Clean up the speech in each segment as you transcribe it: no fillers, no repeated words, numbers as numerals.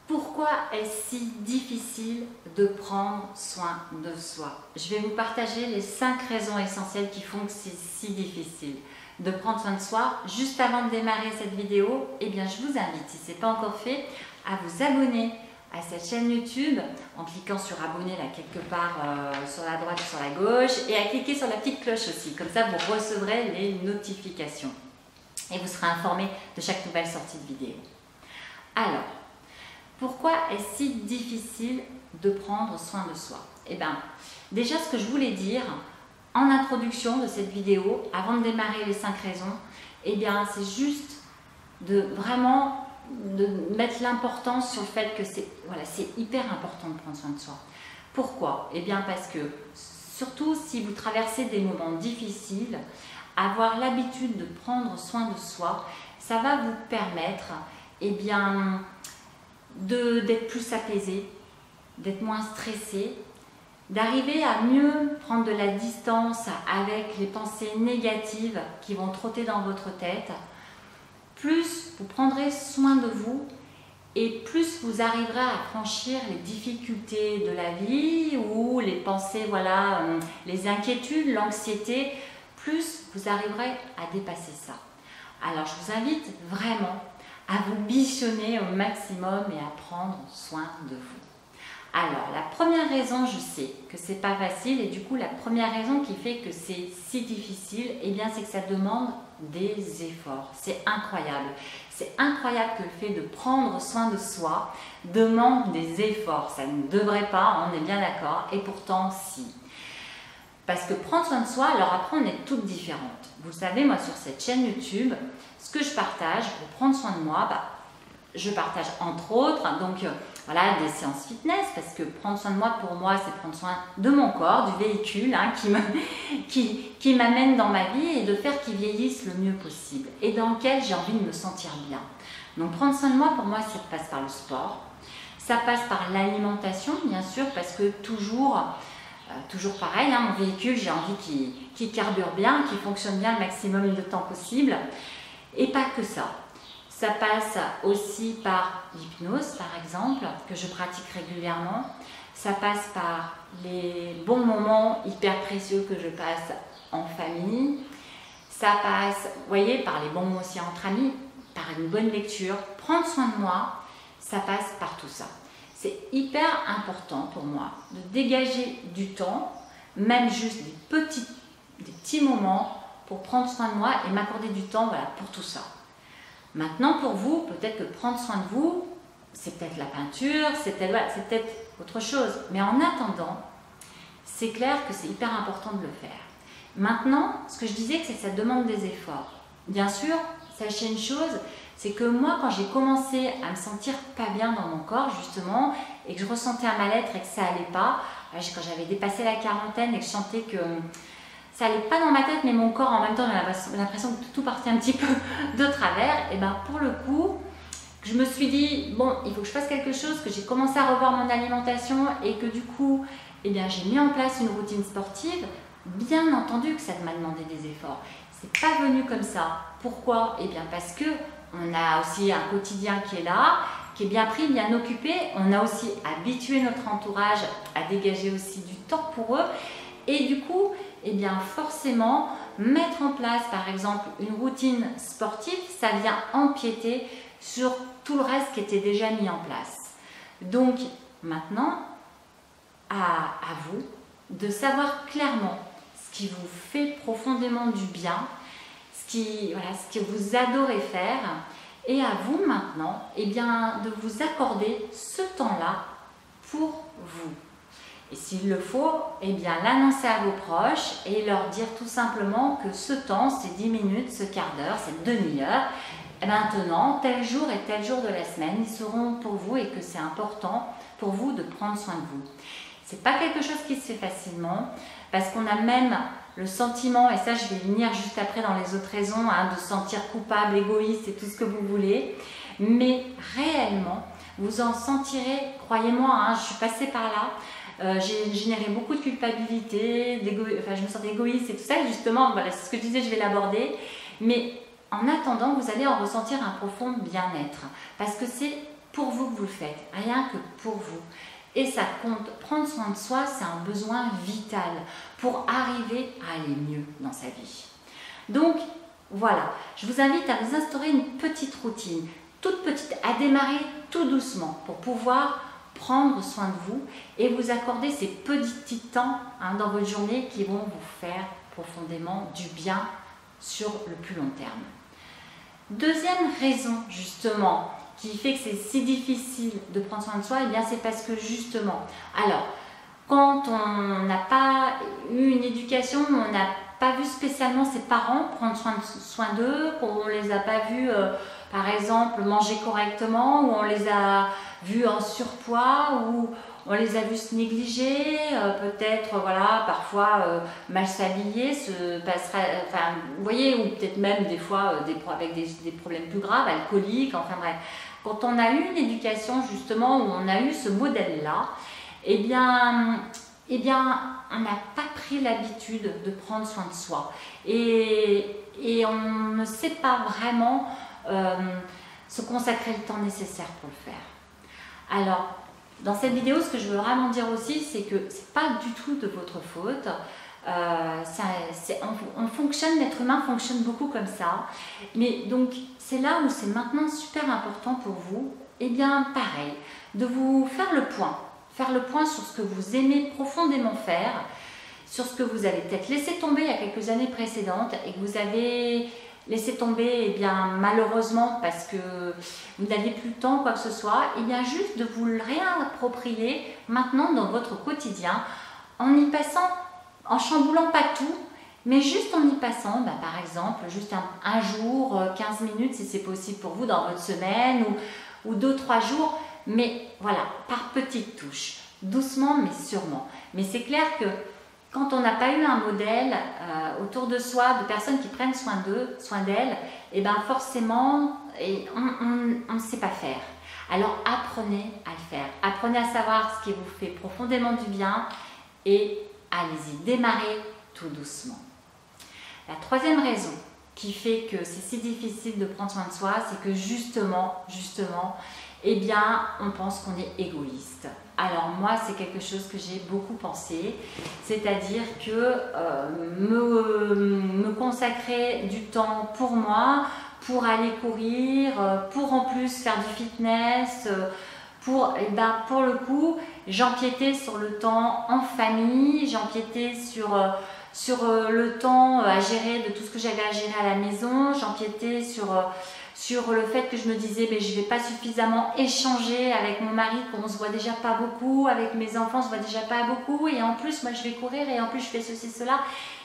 Pourquoi est-ce si difficile de prendre soin de soi? Je vais vous partager les 5 raisons essentielles qui font que c'est si difficile de prendre soin de soi. Juste avant de démarrer cette vidéo, eh bien, je vous invite, si ce n'est pas encore fait, à vous abonner à cette chaîne YouTube en cliquant sur abonner là quelque part sur la droite ou sur la gauche, et à cliquer sur la petite cloche aussi. Comme ça, vous recevrez les notifications et vous serez informé de chaque nouvelle sortie de vidéo. Alors, pourquoi est-ce si difficile de prendre soin de soi? Eh bien, déjà, ce que je voulais dire en introduction de cette vidéo, avant de démarrer les 5 raisons, eh bien, c'est juste de vraiment de mettre l'importance sur le fait que c'est hyper important de prendre soin de soi. Pourquoi? Eh bien, parce que, surtout si vous traversez des moments difficiles, avoir l'habitude de prendre soin de soi, ça va vous permettre, eh bien, d'être plus apaisé, d'être moins stressé, d'arriver à mieux prendre de la distance avec les pensées négatives qui vont trotter dans votre tête. Plus vous prendrez soin de vous et plus vous arriverez à franchir les difficultés de la vie ou les pensées, les inquiétudes, l'anxiété, plus vous arriverez à dépasser ça. Alors je vous invite vraiment à vous bichonner au maximum et à prendre soin de vous. Alors, la première raison, je sais que c'est pas facile, et du coup, la première raison qui fait que c'est si difficile, eh bien, c'est que ça demande des efforts. C'est incroyable. C'est incroyable que le fait de prendre soin de soi demande des efforts. Ça ne devrait pas, on est bien d'accord, et pourtant, si. Parce que prendre soin de soi, alors après, on est toutes différentes. Vous savez, moi, sur cette chaîne YouTube, ce que je partage pour prendre soin de moi, je partage entre autres des séances fitness, parce que prendre soin de moi, pour moi, c'est prendre soin de mon corps, du véhicule qui m'amène dans ma vie et de faire qu'il vieillisse le mieux possible et dans lequel j'ai envie de me sentir bien. Donc prendre soin de moi, pour moi, ça passe par le sport, ça passe par l'alimentation, bien sûr, parce que toujours pareil, mon véhicule, j'ai envie qu'il carbure bien, qu'il fonctionne bien le maximum de temps possible, et pas que ça. Ça passe aussi par l'hypnose, par exemple, que je pratique régulièrement. Ça passe par les bons moments hyper précieux que je passe en famille. Ça passe, vous voyez, par les bons moments aussi entre amis, par une bonne lecture. Prendre soin de moi, ça passe par tout ça. C'est hyper important pour moi de dégager du temps, même juste des petits moments pour prendre soin de moi et m'accorder du temps pour tout ça. Maintenant, pour vous, peut-être que prendre soin de vous, c'est peut-être la peinture, c'est peut-être autre chose. Mais en attendant, c'est clair que c'est hyper important de le faire. Maintenant, ce que je disais, c'est que ça demande des efforts. Bien sûr, sachez une chose, c'est que moi, quand j'ai commencé à me sentir pas bien dans mon corps, justement, et que je ressentais un mal-être et que ça allait pas, quand j'avais dépassé la quarantaine et que je sentais que ça allait pas dans ma tête, mais mon corps, en même temps, j'avais l'impression que tout partait un petit peu de travers. Et bien, pour le coup, je me suis dit, bon, il faut que je fasse quelque chose, que j'ai commencé à revoir mon alimentation et que du coup, eh bien, j'ai mis en place une routine sportive. Bien entendu que ça m'a demandé des efforts. C'est pas venu comme ça. Pourquoi? Eh bien, parce que on a aussi un quotidien qui est là, qui est bien pris, bien occupé. On a aussi habitué notre entourage à dégager aussi du temps pour eux. Et du coup, eh bien forcément, mettre en place par exemple une routine sportive, ça vient empiéter sur tout le reste qui était déjà mis en place. Donc maintenant, à vous de savoir clairement ce qui vous fait profondément du bien, ce que vous adorez faire, et à vous maintenant, eh bien, de vous accorder ce temps-là pour vous. Et s'il le faut, eh bien l'annoncer à vos proches et leur dire tout simplement que ce temps, ces 10 minutes, ce quart d'heure, cette demi-heure, maintenant, tel jour et tel jour de la semaine, ils seront pour vous et que c'est important pour vous de prendre soin de vous. C'est pas quelque chose qui se fait facilement parce qu'on a même le sentiment, et ça je vais venir juste après dans les autres raisons, de se sentir coupable, égoïste et tout ce que vous voulez, mais réellement, vous en sentirez, croyez-moi, je suis passée par là. J'ai généré beaucoup de culpabilité, je me sentais égoïste et tout ça, et justement, c'est ce que je disais, je vais l'aborder, mais en attendant, vous allez en ressentir un profond bien-être, parce que c'est pour vous que vous le faites, rien que pour vous. Et ça compte. Prendre soin de soi, c'est un besoin vital pour arriver à aller mieux dans sa vie. Donc, voilà, je vous invite à vous instaurer une petite routine, toute petite, à démarrer tout doucement pour pouvoir prendre soin de vous et vous accorder ces petits temps dans votre journée qui vont vous faire profondément du bien sur le plus long terme. Deuxième raison, justement, qui fait que c'est si difficile de prendre soin de soi, eh bien c'est parce que justement, alors, quand on n'a pas eu une éducation, on n'a pas vu spécialement ses parents prendre soin d'eux, qu'on ne les a pas vus, par exemple, manger correctement, ou on les a vus en surpoids, ou on les a vus se négliger, peut-être, voilà, parfois mal s'habiller, vous voyez, ou peut-être même des fois avec des problèmes plus graves, alcooliques, enfin bref. Quand on a eu une éducation justement où on a eu ce modèle-là, eh bien, on n'a pas pris l'habitude de prendre soin de soi. Et on ne sait pas vraiment se consacrer le temps nécessaire pour le faire. Alors, dans cette vidéo, ce que je veux vraiment dire aussi, c'est que ce n'est pas du tout de votre faute. On fonctionne, l'être humain fonctionne beaucoup comme ça. Mais donc, c'est là où c'est maintenant super important pour vous, et bien pareil, de vous faire le point sur ce que vous aimez profondément faire, sur ce que vous avez peut-être laissé tomber il y a quelques années précédentes et que vous avez laissé tomber, eh bien, malheureusement parce que vous n'aviez plus le temps, quoi que ce soit, et bien juste de vous le réapproprier maintenant dans votre quotidien en y passant, en chamboulant pas tout, mais juste en y passant, par exemple, juste un jour, 15 minutes si c'est possible pour vous dans votre semaine ou 2-3 jours, mais voilà, par petites touches, doucement mais sûrement. Mais c'est clair que quand on n'a pas eu un modèle autour de soi, de personnes qui prennent soin d'elles, et bien forcément, on ne sait pas faire. Alors apprenez à le faire, apprenez à savoir ce qui vous fait profondément du bien et allez-y, démarrez tout doucement. La troisième raison qui fait que c'est si difficile de prendre soin de soi, c'est que justement, eh bien, on pense qu'on est égoïste. Alors moi, c'est quelque chose que j'ai beaucoup pensé, c'est-à-dire que me consacrer du temps pour moi, pour aller courir, pour en plus faire du fitness, pour le coup, j'empiétais sur le temps en famille, j'empiétais sur le temps à gérer de tout ce que j'avais à gérer à la maison, j'empiétais sur le fait que je me disais mais je ne vais pas suffisamment échanger avec mon mari, qu'on ne se voit déjà pas beaucoup, avec mes enfants on ne se voit déjà pas beaucoup, et en plus moi je vais courir et en plus je fais ceci, cela,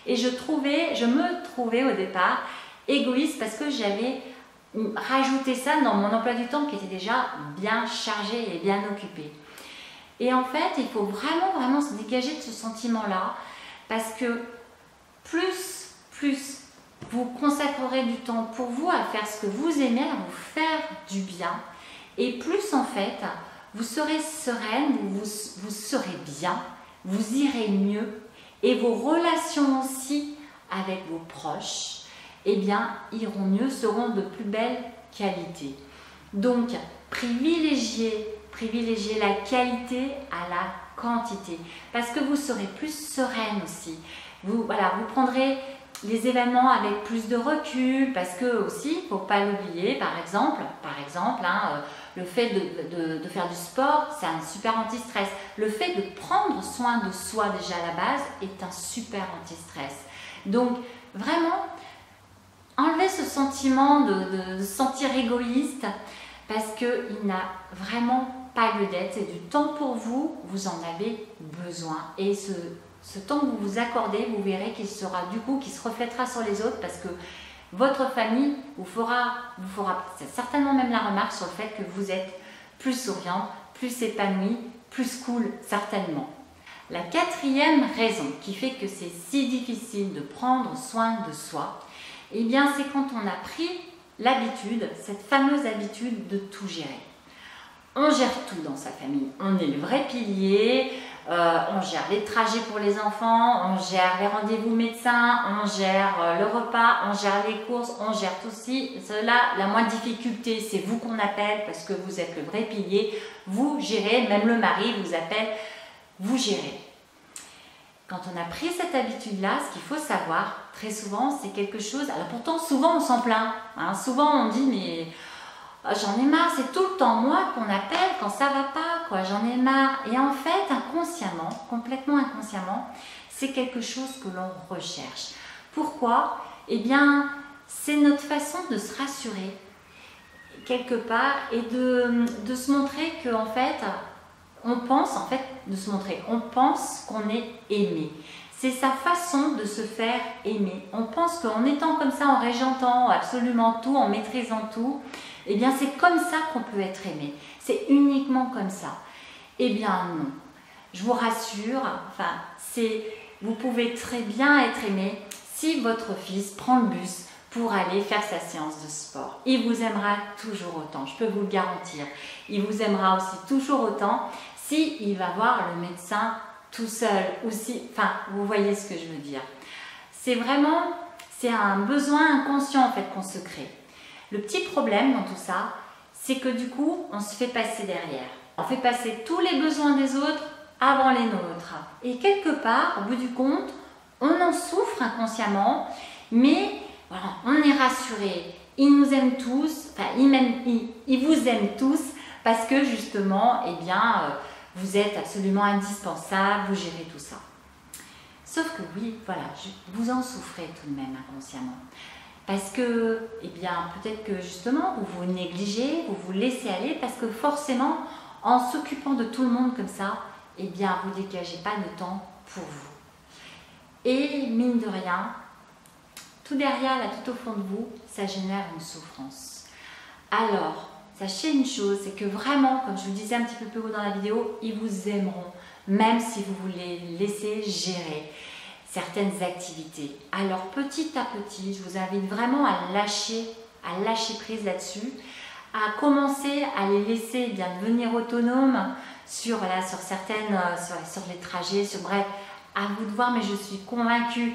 et je me trouvais au départ égoïste parce que j'avais rajouté ça dans mon emploi du temps qui était déjà bien chargé et bien occupé. Et en fait il faut vraiment se dégager de ce sentiment-là, parce que plus vous consacrerez du temps pour vous à faire ce que vous aimez, à vous faire du bien, et plus en fait vous serez sereine, vous serez bien, vous irez mieux, et vos relations aussi avec vos proches, eh bien, iront mieux, seront de plus belle qualité. Donc, privilégiez la qualité à la quantité, parce que vous serez plus sereine aussi. Vous prendrez les événements avec plus de recul, parce que aussi, il ne faut pas l'oublier, par exemple, le fait de faire du sport, c'est un super anti-stress. Le fait de prendre soin de soi déjà à la base est un super anti-stress. Donc, vraiment, enlevez ce sentiment de se sentir égoïste, parce qu'il n'a vraiment pas lieu d'être. C'est du temps pour vous, vous en avez besoin. Et ce temps que vous vous accordez, vous verrez qu'il sera qui se reflètera sur les autres, parce que votre famille vous fera certainement même la remarque sur le fait que vous êtes plus souriante, plus épanouie, plus cool, certainement. La quatrième raison qui fait que c'est si difficile de prendre soin de soi, eh bien c'est quand on a pris l'habitude, cette fameuse habitude de tout gérer. On gère tout dans sa famille, on est le vrai pilier, on gère les trajets pour les enfants, on gère les rendez-vous médecins, on gère le repas, on gère les courses, on gère tout cela. La moindre difficulté, c'est vous qu'on appelle parce que vous êtes le vrai pilier. Vous gérez, même le mari vous appelle, vous gérez. Quand on a pris cette habitude-là, ce qu'il faut savoir, très souvent, c'est quelque chose... Alors pourtant, souvent, on s'en plaint. Hein, souvent, on dit, mais j'en ai marre, c'est tout le temps moi qu'on appelle quand ça va pas, quoi. J'en ai marre. Et en fait, inconsciemment, complètement inconsciemment, c'est quelque chose que l'on recherche. Pourquoi? Eh bien, c'est notre façon de se rassurer, quelque part, et de se montrer qu'en fait... On pense en fait de se montrer, on pense qu'on est aimé. C'est sa façon de se faire aimer. On pense qu'en étant comme ça, en régentant absolument tout, en maîtrisant tout, eh bien c'est comme ça qu'on peut être aimé. C'est uniquement comme ça. Eh bien non. Je vous rassure, vous pouvez très bien être aimé si votre fils prend le bus pour aller faire sa séance de sport. Il vous aimera toujours autant, je peux vous le garantir. Il vous aimera aussi toujours autant s'il va voir le médecin tout seul. Vous voyez ce que je veux dire. C'est un besoin inconscient en fait qu'on se crée. Le petit problème dans tout ça, c'est que du coup, on se fait passer derrière. On fait passer tous les besoins des autres avant les nôtres. Et quelque part, au bout du compte, on en souffre inconsciemment, mais voilà, on est rassuré. Ils nous aiment tous, ils vous aiment tous parce que justement, eh bien, vous êtes absolument indispensable, vous gérez tout ça. Sauf que oui, voilà, vous en souffrez tout de même inconsciemment. Parce que, eh bien, peut-être que justement, vous vous négligez, vous vous laissez aller, parce que forcément, en s'occupant de tout le monde comme ça, eh bien, vous ne dégagez pas de temps pour vous. Et mine de rien, tout derrière, là, tout au fond de vous, ça génère une souffrance. Alors, sachez une chose, c'est que vraiment, comme je vous le disais un petit peu plus haut dans la vidéo, ils vous aimeront, même si vous voulez laisser gérer certaines activités. Alors, petit à petit, je vous invite vraiment à lâcher prise là-dessus, à commencer à les laisser bien devenir autonomes sur les trajets, bref, à vous de voir, mais je suis convaincue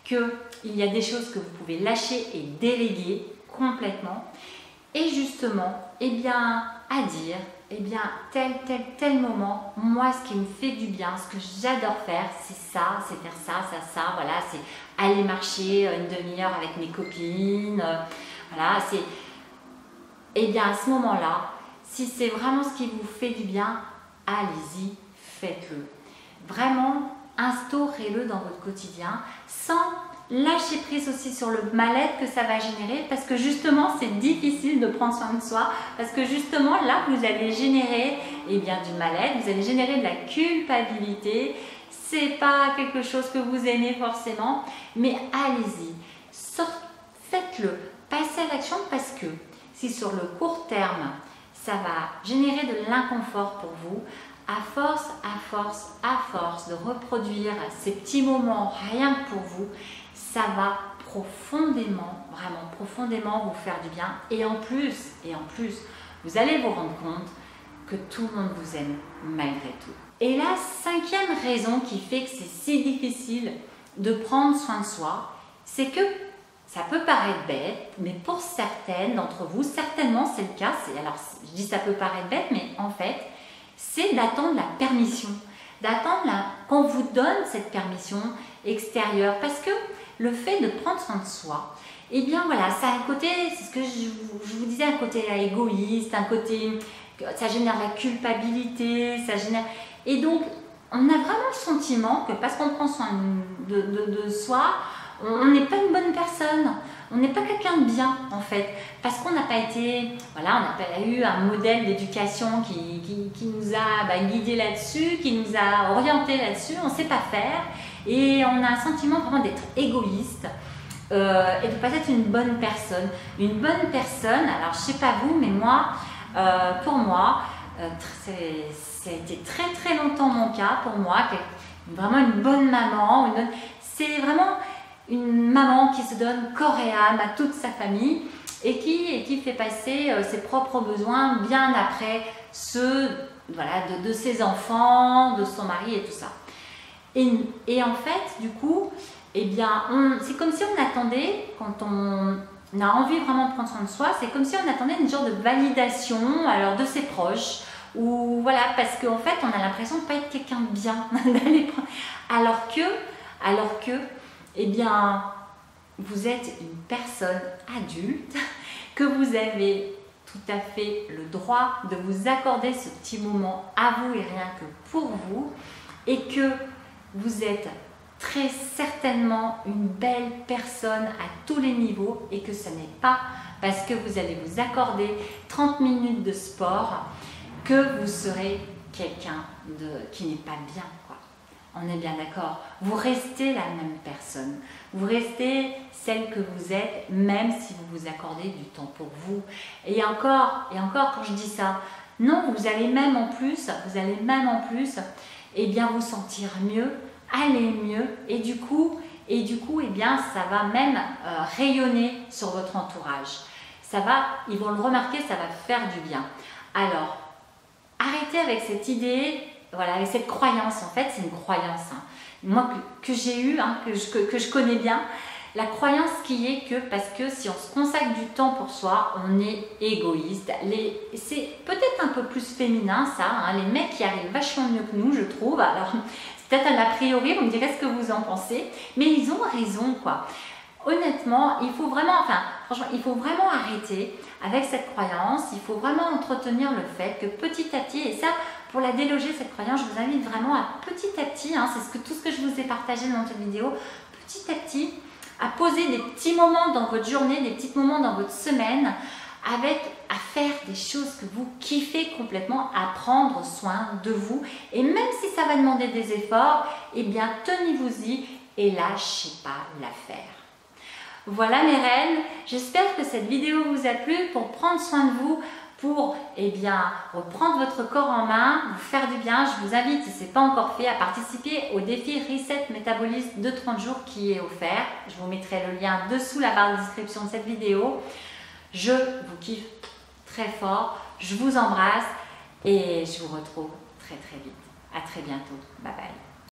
qu'il y a des choses que vous pouvez lâcher et déléguer complètement. Et justement, eh bien, à dire, eh bien, tel moment, moi, ce qui me fait du bien, ce que j'adore faire, c'est ça, c'est faire ça, voilà, c'est aller marcher une demi-heure avec mes copines, voilà, c'est... Eh bien, à ce moment-là, si c'est vraiment ce qui vous fait du bien, allez-y, faites-le. Vraiment, instaurez-le dans votre quotidien sans lâcher prise aussi sur le mal-être que ça va générer, parce que justement, c'est difficile de prendre soin de soi, parce que justement, là, vous allez générer du mal-être, vous allez générer de la culpabilité. C'est pas quelque chose que vous aimez forcément, mais allez-y, faites-le, passez à l'action, parce que si sur le court terme, ça va générer de l'inconfort pour vous, à force de reproduire ces petits moments rien que pour vous, ça va profondément, vraiment profondément vous faire du bien. Et en plus, vous allez vous rendre compte que tout le monde vous aime malgré tout. Et la cinquième raison qui fait que c'est si difficile de prendre soin de soi, c'est que ça peut paraître bête, mais pour certaines d'entre vous, certainement c'est le cas. Alors, je dis ça peut paraître bête, mais en fait, c'est d'attendre la permission, qu'on vous donne cette permission extérieure. Parce que le fait de prendre soin de soi, eh bien voilà, ça a un côté, c'est ce que je vous disais, un côté égoïste, un côté, ça génère la culpabilité, ça génère... Et donc, on a vraiment le sentiment que parce qu'on prend soin de soi, on n'est pas une bonne personne, on n'est pas quelqu'un de bien en fait, parce qu'on n'a pas été, voilà, on n'a pas eu un modèle d'éducation qui nous a guidés là-dessus, qui nous a orientés là-dessus, on ne sait pas faire, et on a un sentiment vraiment d'être égoïste et de ne pas être une bonne personne. Une bonne personne, alors je ne sais pas vous, mais moi, pour moi, ça a été très très longtemps mon cas, pour moi, vraiment une bonne maman, c'est vraiment une maman qui se donne corps et âme à toute sa famille et qui fait passer ses propres besoins bien après ceux voilà, de ses enfants, de son mari et tout ça. Et en fait, du coup, eh bien, c'est comme si on attendait, quand on a envie vraiment de prendre soin de soi, c'est comme si on attendait une genre de validation alors de ses proches, ou voilà, parce qu'en fait, on a l'impression de ne pas être quelqu'un de bien, alors que, eh bien, vous êtes une personne adulte, que vous avez tout à fait le droit de vous accorder ce petit moment à vous et rien que pour vous, et que vous êtes très certainement une belle personne à tous les niveaux et que ce n'est pas parce que vous allez vous accorder 30 minutes de sport que vous serez quelqu'un qui n'est pas bien, quoi. On est bien d'accord. Vous restez la même personne. Vous restez celle que vous êtes, même si vous vous accordez du temps pour vous. Et encore quand je dis ça, non, vous allez même en plus, eh bien, vous sentir mieux, aller mieux, et du coup, eh bien, ça va même rayonner sur votre entourage. Ils vont le remarquer, ça va faire du bien. Alors, arrêtez avec cette idée, voilà, avec cette croyance. En fait, c'est une croyance, hein. Moi, que j'ai eue, hein, que je connais bien. La croyance qui est que, parce que si on se consacre du temps pour soi, on est égoïste. C'est peut-être un peu plus féminin, ça, hein, les mecs qui arrivent vachement mieux que nous, je trouve. Alors, c'est peut-être un a priori, vous me direz ce que vous en pensez, mais ils ont raison, quoi. Honnêtement, il faut vraiment, franchement, il faut vraiment arrêter avec cette croyance. Il faut vraiment entretenir le fait que petit à petit, et ça, pour la déloger, cette croyance, je vous invite vraiment à petit à petit, hein, c'est tout ce que je vous ai partagé dans cette vidéo, petit à petit, à poser des petits moments dans votre journée, des petits moments dans votre semaine, à faire des choses que vous kiffez complètement, à prendre soin de vous. Et même si ça va demander des efforts, eh bien, tenez-vous-y et lâchez pas l'affaire. Voilà mes reines, j'espère que cette vidéo vous a plu. Pour prendre soin de vous, pour reprendre votre corps en main, vous faire du bien, je vous invite, si ce n'est pas encore fait, à participer au défi Reset Métabolisme de 30 jours qui est offert. Je vous mettrai le lien dessous la barre de description de cette vidéo. Je vous kiffe très fort, je vous embrasse et je vous retrouve très très vite. À très bientôt. Bye bye.